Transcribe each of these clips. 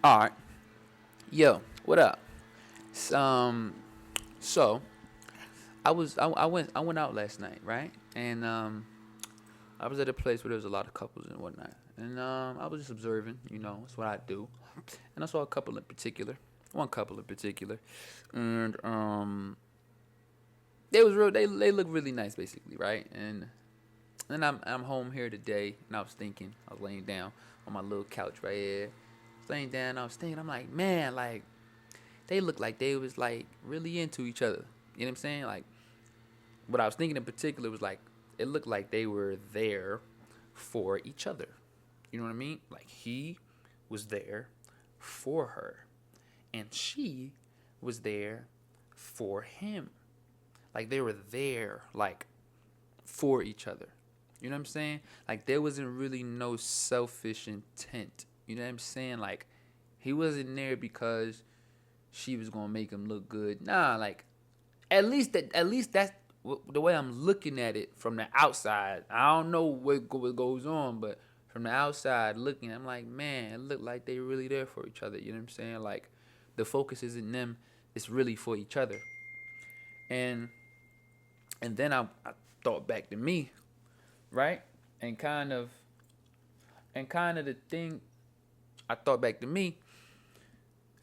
All right, yo, what up? S- Um, so I went out last night, right? And I was at a place where there was a lot of couples and whatnot, and I was just observing. That's what I do, and I saw a couple in particular, one couple in particular, and they was real. They look really nice, basically, right? And then I'm home here today, and I was thinking, I was laying down on my little couch right here, I was laying down. I was thinking, I'm like, man, like they look like they was like really into each other. You know what I'm saying? Like what I was thinking in particular was like it looked like they were there for each other. You know what I mean? Like he was there for her and she was there for him. Like they were there like for each other. You know what I'm saying? Like there wasn't really no selfish intent. You know what I'm saying? Like he wasn't there because she was gonna make him look good. Nah, like at least that's the way I'm looking at it from the outside. I don't know what goes on, but from the outside looking, I'm like, man, it looked like they really there for each other. You know what I'm saying? Like the focus isn't them; it's really for each other. And then I thought back to me, right? And kind of the thing I thought back to me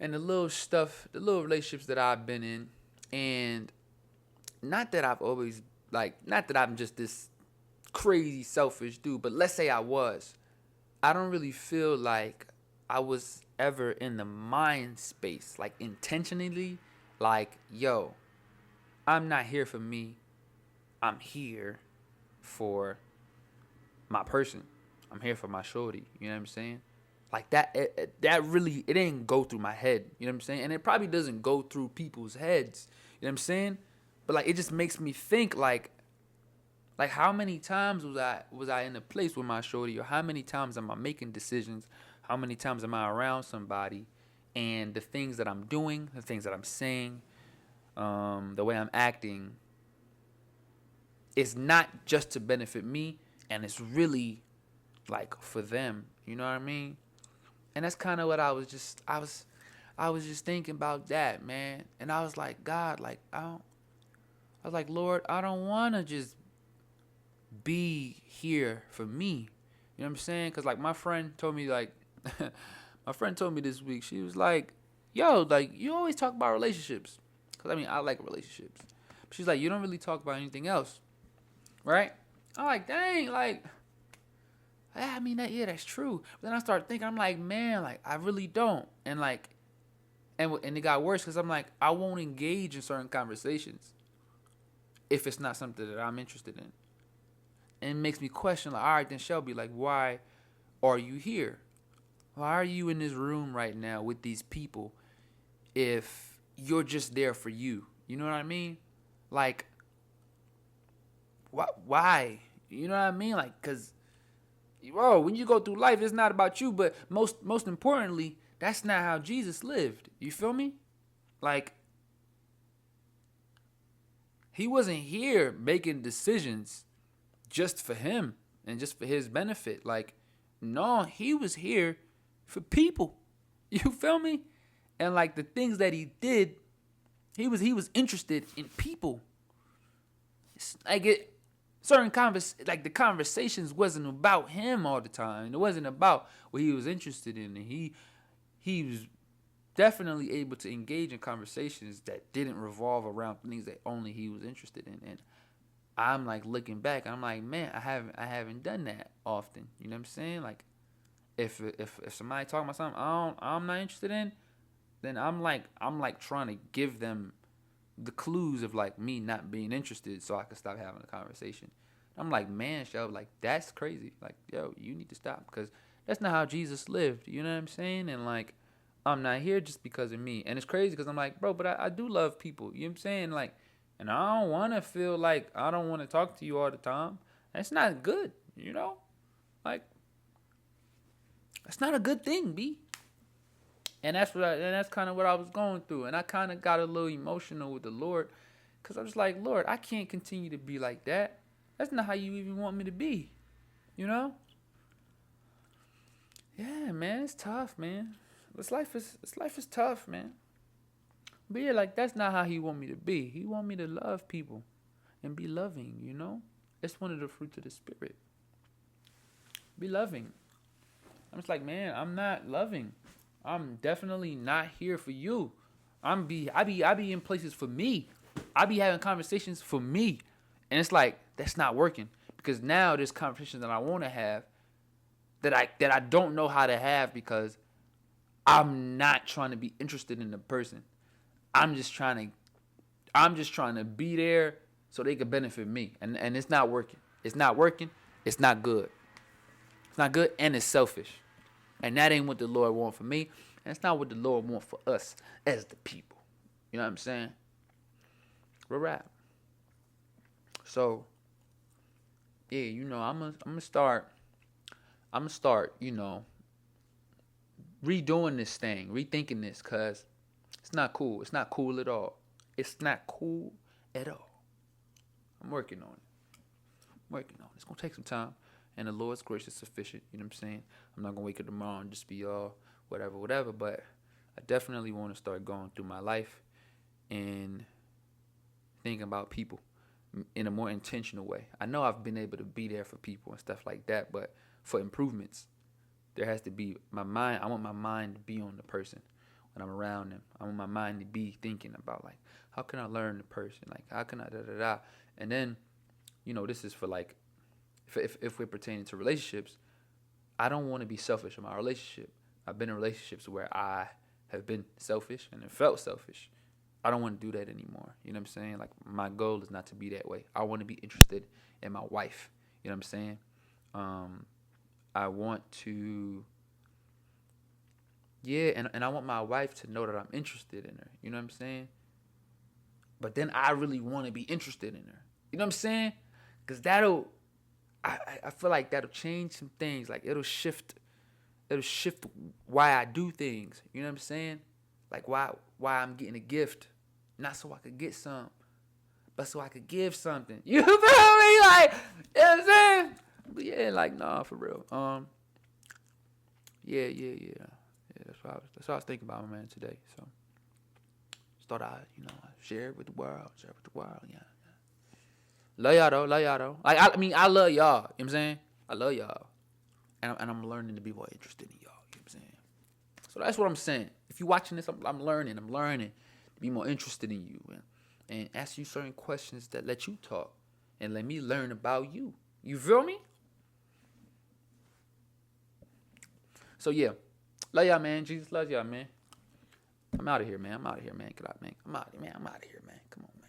and the little stuff, the little relationships that I've been in, and not that I've always not that I'm just this crazy selfish dude, but let's say I was. I don't really feel like I was ever in the mind space, like intentionally, like, yo, I'm not here for me. I'm here for my person. I'm here for my shorty. You know what I'm saying? Like that, that really, it didn't go through my head. You know what I'm saying? And it probably doesn't go through people's heads. You know what I'm saying? But like, it just makes me think like how many times was I in a place with my shorty, or how many times am I making decisions? How many times am I around somebody, and the things that I'm doing, the things that I'm saying, the way I'm acting, is not just to benefit me, and it's really like for them. You know what I mean? And that's kind of what I was just thinking about that, man. And I was like, God, like I was like, Lord, I don't want to just be here for me. You know what I'm saying? Cause like my friend told me like, my friend told me this week. She was like, "Yo, like you always talk about relationships." Cause I mean I like relationships. She's like, "You don't really talk about anything else, right?" I'm like, "Dang, like." Yeah, I mean that. Yeah, that's true. But then I start thinking, I'm like, man, like I really don't, and like, and it got worse because I'm like, I won't engage in certain conversations if it's not something that I'm interested in. And it makes me question, like, all right, then Shelby, like, why are you here? Why are you in this room right now with these people if you're just there for you? You know what I mean? Like, why? You know what I mean? Like, cause, bro, when you go through life, it's not about you. But most importantly, that's not how Jesus lived. You feel me? Like, he wasn't here making decisions just for him and just for his benefit. Like, no, he was here for people. You feel me? And like the things that he did, he was interested in people. It's like it like the conversations wasn't about him all the time. It wasn't about what he was interested in. And he was definitely able to engage in conversations that didn't revolve around things that only he was interested in. And I'm like looking back, I'm like, man, I haven't done that often. You know what I'm saying? Like if somebody talking about something I'm not interested in, then I'm like trying to give them the clues of like me not being interested so I can stop having a conversation. I'm like, man, Shelby, like that's crazy. Like, yo, you need to stop because that's not how Jesus lived. You know what I'm saying? And like, I'm not here just because of me. And it's crazy because I'm like, bro, but I do love people. You know what I'm saying? Like, and I don't want to feel like I don't want to talk to you all the time. That's not good. You know, like that's not a good thing, b. And that's kind of what I was going through, and I kind of got a little emotional with the Lord, cause I was like, Lord, I can't continue to be like that. That's not how you even want me to be, you know? Yeah, man, it's tough, man. This life is tough, man. But yeah, like that's not how he want me to be. He want me to love people and be loving, you know? It's one of the fruits of the spirit. Be loving. I'm just like, man, I'm not loving. I'm definitely not here for you. I be in places for me. I be having conversations for me. And it's like, that's not working. Because now there's conversations that I want to have that I don't know how to have because I'm not trying to be interested in the person. I'm just trying to be there so they could benefit me. And it's not working. It's not working. It's not good. It's not good and it's selfish. And that ain't what the Lord want for me. And it's not what the Lord want for us as the people. You know what I'm saying? We're rap. So, yeah, you know, I'm gonna start, you know, redoing this thing, rethinking this, cause it's not cool. It's not cool at all. It's not cool at all. I'm working on it. It's gonna take some time, and the Lord's grace is sufficient. You know what I'm saying? I'm not gonna wake up tomorrow and just be all whatever. But I definitely want to start going through my life and thinking about people in a more intentional way. I know I've been able to be there for people and stuff like that, but for improvements, there has to be my mind. I want my mind to be on the person when I'm around them. I want my mind to be thinking about like, how can I learn the person? Like, how can I da da da? And then, you know, this is for like, if we're pertaining to relationships, I don't want to be selfish in my relationship. I've been in relationships where I have been selfish and it felt selfish. I don't want to do that anymore. You know what I'm saying? Like, my goal is not to be that way. I want to be interested in my wife. You know what I'm saying? I want to, yeah, and I want my wife to know that I'm interested in her. You know what I'm saying? But then I really want to be interested in her. You know what I'm saying? Because I feel like that'll change some things. Like, it'll shift why I do things. You know what I'm saying? Like, why I'm getting a gift. Not so I could get some, but so I could give something. You feel me? Like, you know what I'm saying? But yeah, like, nah, for real. Yeah. That's what I was thinking about, my man, today. So just thought I, share it with the world. Yeah. Love y'all though. Like, I love y'all. You know what I'm saying? I love y'all, and I'm learning to be more interested in y'all. You know what I'm saying? So that's what I'm saying. If you're watching this, I'm learning. I'm learning to be more interested in you and ask you certain questions that let you talk and let me learn about you. You feel me? So yeah, love y'all, man. Jesus loves y'all, man. I'm out of here, man. Get out, man. I'm out of here, man. Come on, man.